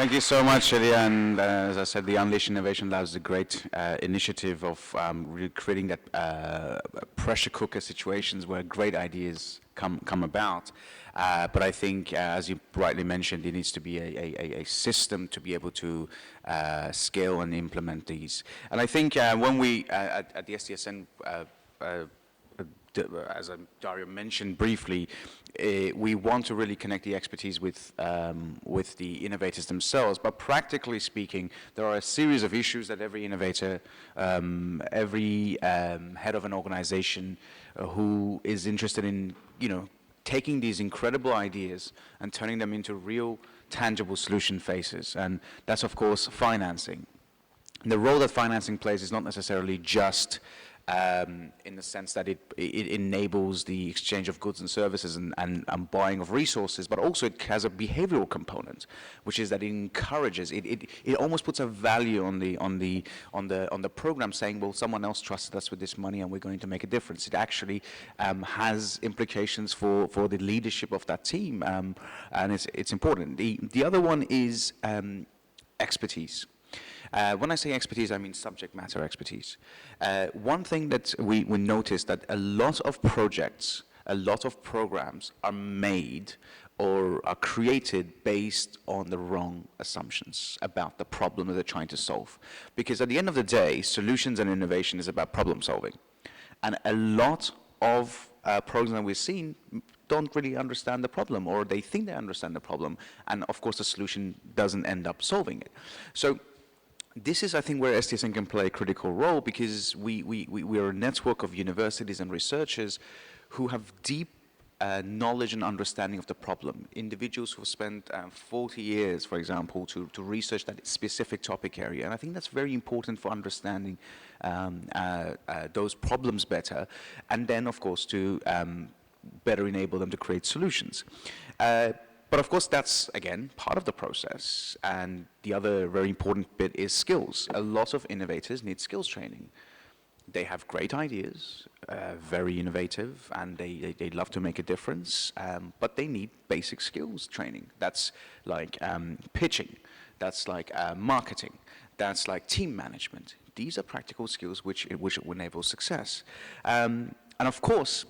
Thank you so much, Ilya. And as I said, the Unleash Innovation Lab is a great initiative of really creating that pressure cooker situations where great ideas come about. But I think, as you rightly mentioned, there needs to be a system to be able to scale and implement these. And I think when we, at the SDSN, as Dario mentioned briefly, we want to really connect the expertise with the innovators themselves. But practically speaking, there are a series of issues that every innovator, every head of an organization who is interested in, taking these incredible ideas and turning them into real, tangible solution faces. And that's, of course, financing. The role that financing plays is not necessarily just in the sense that it enables the exchange of goods and services and buying of resources, but also it has a behavioral component, which is that it encourages, it almost puts a value on the program, saying, well, someone else trusted us with this money and we're going to make a difference. It actually has implications for the leadership of that team, and it's important. The other one is expertise. When I say expertise, I mean subject matter expertise. One thing that we noticed that a lot of projects, a lot of programs are made or are created based on the wrong assumptions about the problem that they're trying to solve. Because at the end of the day, solutions and innovation is about problem solving. And a lot of programs that we've seen don't really understand the problem, or they think they understand the problem. And of course, the solution doesn't end up solving it. So this is, I think, where SDSN can play a critical role, because we are a network of universities and researchers who have deep knowledge and understanding of the problem. Individuals who have spent 40 years, for example, to research that specific topic area. And I think that's very important for understanding those problems better, and then, of course, to better enable them to create solutions. But of course, that's, again, part of the process. And the other very important bit is skills. A lot of innovators need skills training. They have great ideas, very innovative, and they love to make a difference, but they need basic skills training. That's like pitching. That's like marketing. That's like team management. These are practical skills which enable success. And of course,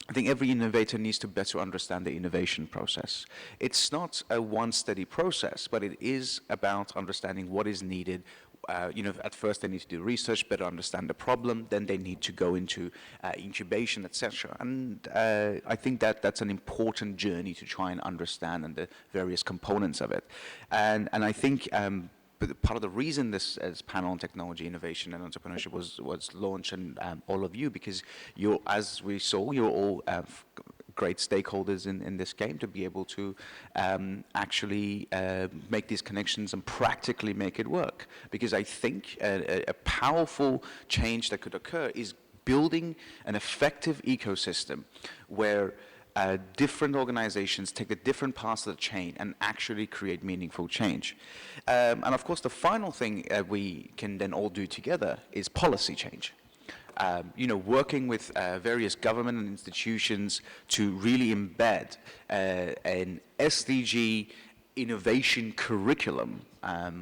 I think every innovator needs to better understand the innovation process. It's not a one steady process, but it is about understanding what is needed. At first they need to do research, better understand the problem, then they need to go into incubation, etc. And I think that's an important journey to try and understand and the various components of it. And I think part of the reason this panel on technology, innovation, and entrepreneurship was launched, and all of you, because as we saw, you're all great stakeholders in this game to be able to actually make these connections and practically make it work. Because I think a powerful change that could occur is building an effective ecosystem where different organizations take the different parts of the chain and actually create meaningful change. And of course, the final thing we can then all do together is policy change. Working with various government and institutions to really embed an SDG innovation curriculum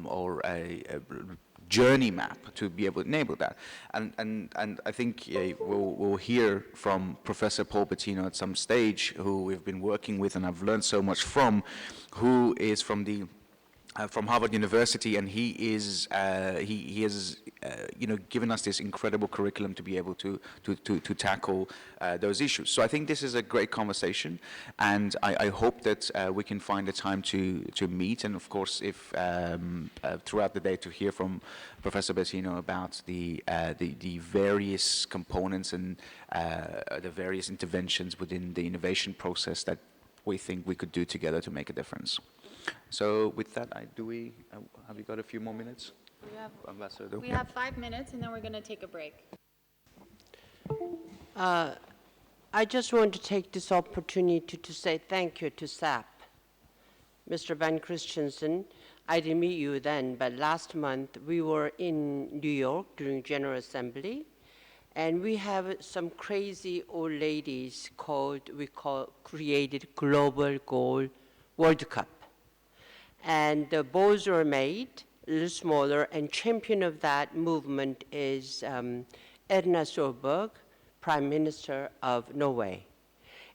or a journey map to be able to enable that. And I think we'll hear from Professor Paul Bettino at some stage, who we've been working with and I've learned so much from, who is from Harvard University, and he has given us this incredible curriculum to be able to tackle those issues. So I think this is a great conversation, and I hope that we can find the time to meet, and of course, if throughout the day, to hear from Professor Bettino about the various components and the various interventions within the innovation process that we think we could do together to make a difference. So with that, have you got a few more minutes? We have 5 minutes, and then we're going to take a break. I just want to take this opportunity to say thank you to SAP. Mr. Van Christensen, I didn't meet you then, but last month we were in New York during General Assembly, and we have some crazy old ladies created Global Goal World Cup. And the bows were made a little smaller, and champion of that movement is Erna Solberg, Prime Minister of Norway.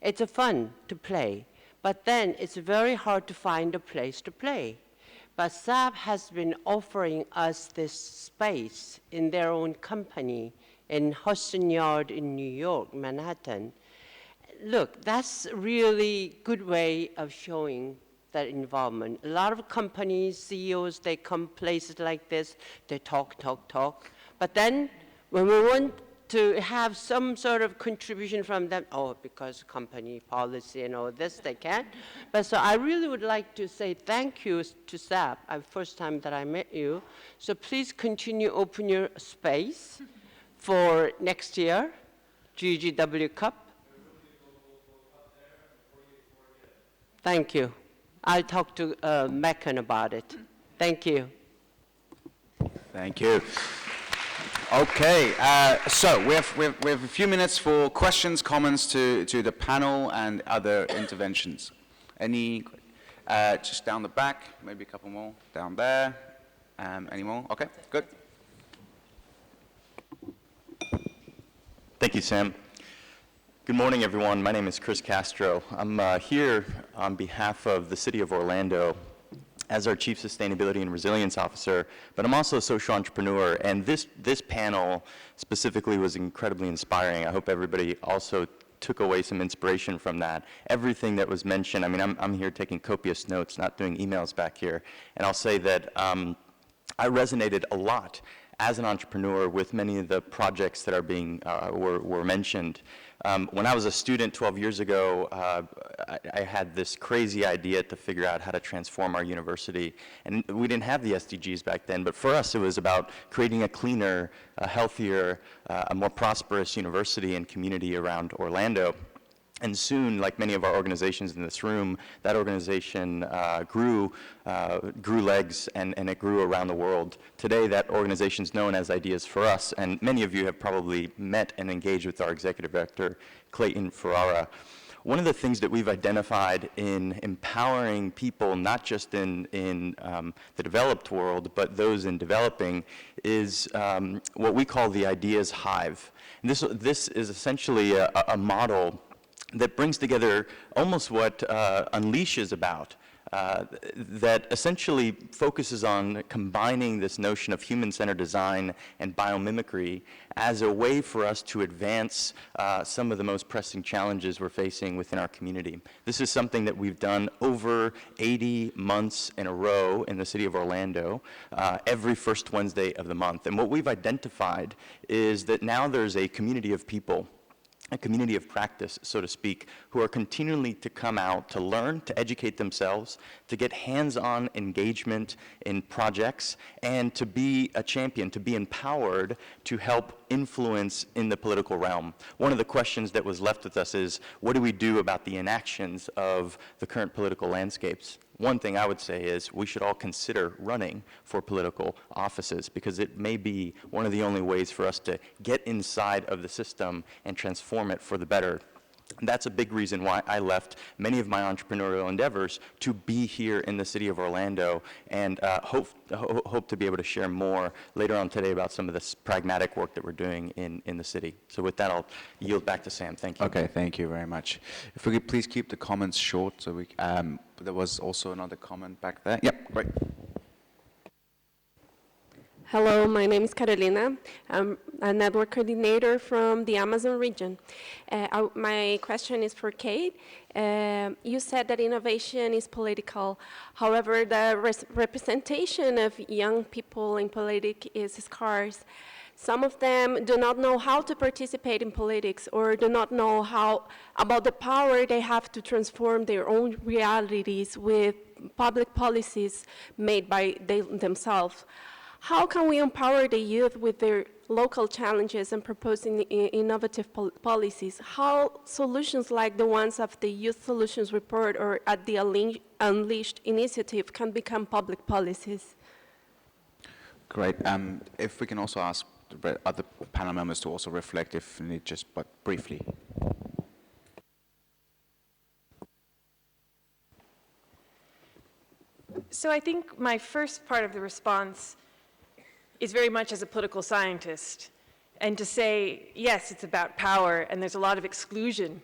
It's a fun to play, but then it's very hard to find a place to play. But SAP has been offering us this space in their own company in Hudson Yard in New York, Manhattan. Look, that's a really good way of showing that involvement. A lot of companies, CEOs, they come places like this, they talk. But then when we want to have some sort of contribution from them, oh, because company policy and all this, they can't. But so I really would like to say thank you to SAP, first time that I met you. So please continue open your space for next year, GGW Cup. Thank you. I'll talk to Meccan about it. Thank you. Thank you. Okay, so we have a few minutes for questions, comments to the panel and other interventions. Any, just down the back, maybe a couple more, down there. Any more? Okay, good. Thank you, Sam. Good morning, everyone. My name is Chris Castro. I'm here on behalf of the City of Orlando as our Chief Sustainability and Resilience Officer, but I'm also a social entrepreneur, and this panel specifically was incredibly inspiring. I hope everybody also took away some inspiration from that. Everything that was mentioned, I mean, I'm here taking copious notes, not doing emails back here, and I'll say that I resonated a lot as an entrepreneur with many of the projects that are being, were mentioned. When I was a student 12 years ago, I had this crazy idea to figure out how to transform our university. And we didn't have the SDGs back then, but for us it was about creating a cleaner, a healthier, a more prosperous university and community around Orlando. And soon, like many of our organizations in this room, that organization grew legs, and it grew around the world. Today, that organization is known as Ideas for Us, and many of you have probably met and engaged with our executive director, Clayton Ferrara. One of the things that we've identified in empowering people, not just in the developed world, but those in developing, is what we call the Ideas Hive. And this is essentially a model that brings together almost what Unleash is about, that essentially focuses on combining this notion of human-centered design and biomimicry as a way for us to advance some of the most pressing challenges we're facing within our community. This is something that we've done over 80 months in a row in the city of Orlando, every first Wednesday of the month. And what we've identified is that now there's a community of people, a community of practice, so to speak, who are continually to come out to learn, to educate themselves, to get hands-on engagement in projects, and to be a champion, to be empowered to help influence in the political realm. One of the questions that was left with us is, what do we do about the inactions of the current political landscapes? One thing I would say is we should all consider running for political offices, because it may be one of the only ways for us to get inside of the system and transform it for the better. And that's a big reason why I left many of my entrepreneurial endeavors to be here in the city of Orlando, and hope to be able to share more later on today about some of this pragmatic work that we're doing in the city. So with that, I'll yield back to Sam. Thank you. Okay, thank you very much. If we could please keep the comments short, so we, there was also another comment back there. Yep, great. Hello, my name is Carolina. I'm a network coordinator from the Amazon region. My question is for Kate. You said that innovation is political. However, the representation of young people in politics is scarce. Some of them do not know how to participate in politics, or do not know how about the power they have to transform their own realities with public policies made by themselves. How can we empower the youth with their local challenges and proposing innovative policies? How solutions like the ones of the Youth Solutions Report or at the Unleashed initiative can become public policies? Great. If we can also ask the other panel members to also reflect, if need, just but briefly. So I think my first part of the response is very much as a political scientist, and to say, yes, it's about power, and there's a lot of exclusion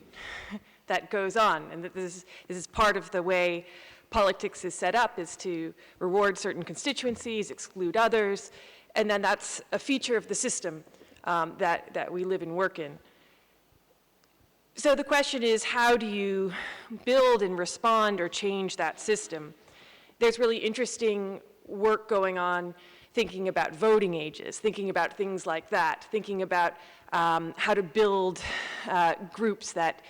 that goes on, and that this is part of the way politics is set up, is to reward certain constituencies, exclude others, and then that's a feature of the system that we live and work in. So the question is, how do you build and respond or change that system? There's really interesting work going on thinking about voting ages, thinking about things like that, thinking about how to build groups that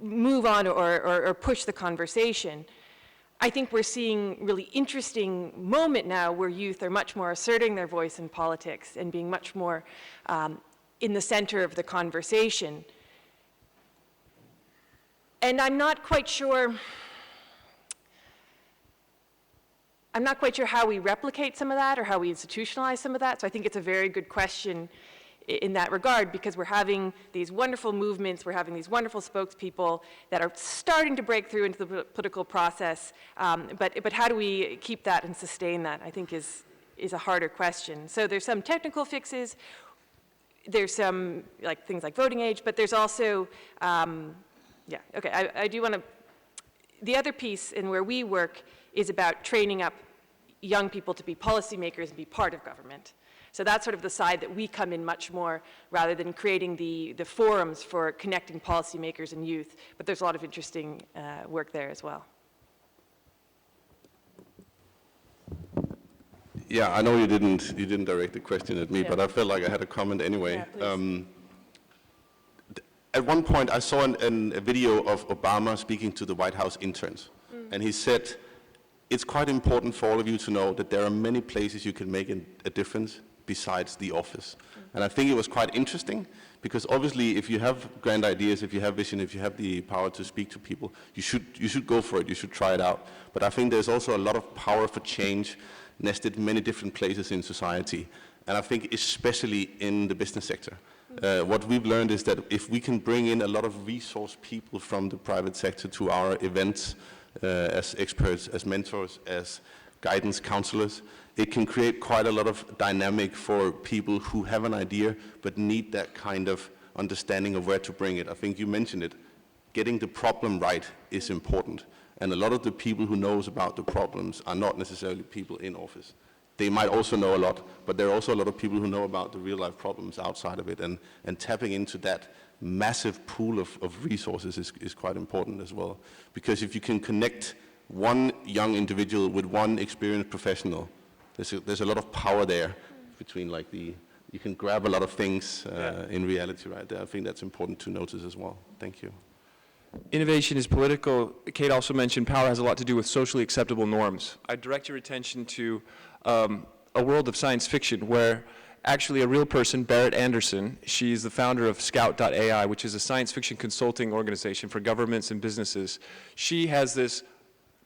move on or push the conversation. I think we're seeing a really interesting moment now where youth are much more asserting their voice in politics and being much more in the center of the conversation. And I'm not quite sure how we replicate some of that or how we institutionalize some of that. So I think it's a very good question in that regard, because we're having these wonderful movements, we're having these wonderful spokespeople that are starting to break through into the political process. But how do we keep that and sustain that, I think is a harder question. So there's some technical fixes, there's some things like voting age, but there's also, I do want to, the other piece in where we work is about training up young people to be policymakers and be part of government. So that's sort of the side that we come in much more, rather than creating the forums for connecting policymakers and youth. But there's a lot of interesting work there as well. Yeah, I know you didn't direct the question at me, but I felt like I had a comment anyway. Yeah, at one point, I saw a video of Obama speaking to the White House interns, and he said, "It's quite important for all of you to know that there are many places you can make a difference besides the office." And I think it was quite interesting, because obviously if you have grand ideas, if you have vision, if you have the power to speak to people, you should go for it, you should try it out. But I think there's also a lot of power for change nested in many different places in society. And I think especially in the business sector. What we've learned is that if we can bring in a lot of resource people from the private sector to our events as experts, as mentors, as guidance counselors, it can create quite a lot of dynamic for people who have an idea but need that kind of understanding of where to bring it. I think you mentioned it. Getting the problem right is important. And a lot of the people who knows about the problems are not necessarily people in office. They might also know a lot, but there are also a lot of people who know about the real-life problems outside of it, and tapping into that massive pool of resources is quite important as well. Because if you can connect one young individual with one experienced professional, there's a lot of power there between you can grab a lot of things in reality right there. I think that's important to notice as well. Thank you. Innovation is political. Kate also mentioned power has a lot to do with socially acceptable norms. I direct your attention to a world of science fiction where actually a real person, Barrett Anderson, she's the founder of Scout.ai, which is a science fiction consulting organization for governments and businesses. She has this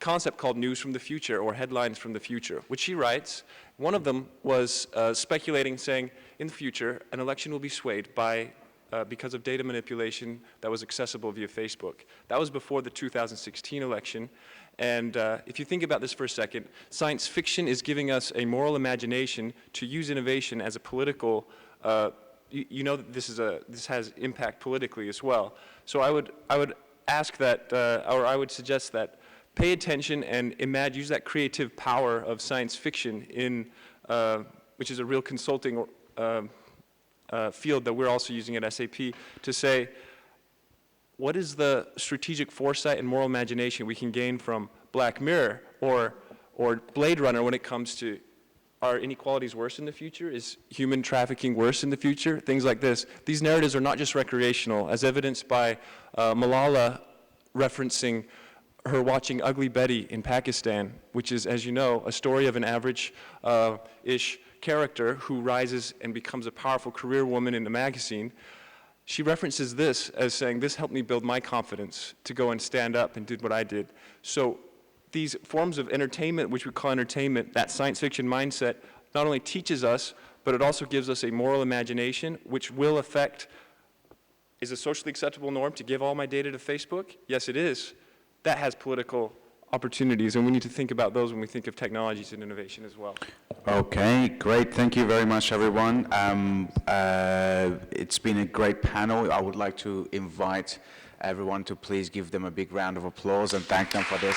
concept called news from the future, or headlines from the future, which she writes. One of them was speculating, saying, in the future, an election will be swayed by because of data manipulation that was accessible via Facebook. That was before the 2016 election. And if you think about this for a second, science fiction is giving us a moral imagination to use innovation as a political, you know that this has impact politically as well. So I would ask that, or I would suggest that pay attention and use that creative power of science fiction in, which is a real consulting field that we're also using at SAP, to say, what is the strategic foresight and moral imagination we can gain from Black Mirror or Blade Runner when it comes to, are inequalities worse in the future? Is human trafficking worse in the future? Things like this. These narratives are not just recreational, as evidenced by Malala referencing her watching Ugly Betty in Pakistan, which is, as you know, a story of an average-ish character who rises and becomes a powerful career woman in the magazine. She references this as saying, this helped me build my confidence to go and stand up and did what I did. So these forms of entertainment, which we call entertainment, that science fiction mindset, not only teaches us, but it also gives us a moral imagination, which will affect, is a socially acceptable norm to give all my data to Facebook? Yes, it is. That has political opportunities, and we need to think about those when we think of technologies and innovation as well. Okay, great. Thank you very much, everyone. It's been a great panel. I would like to invite everyone to please give them a big round of applause and thank them for this.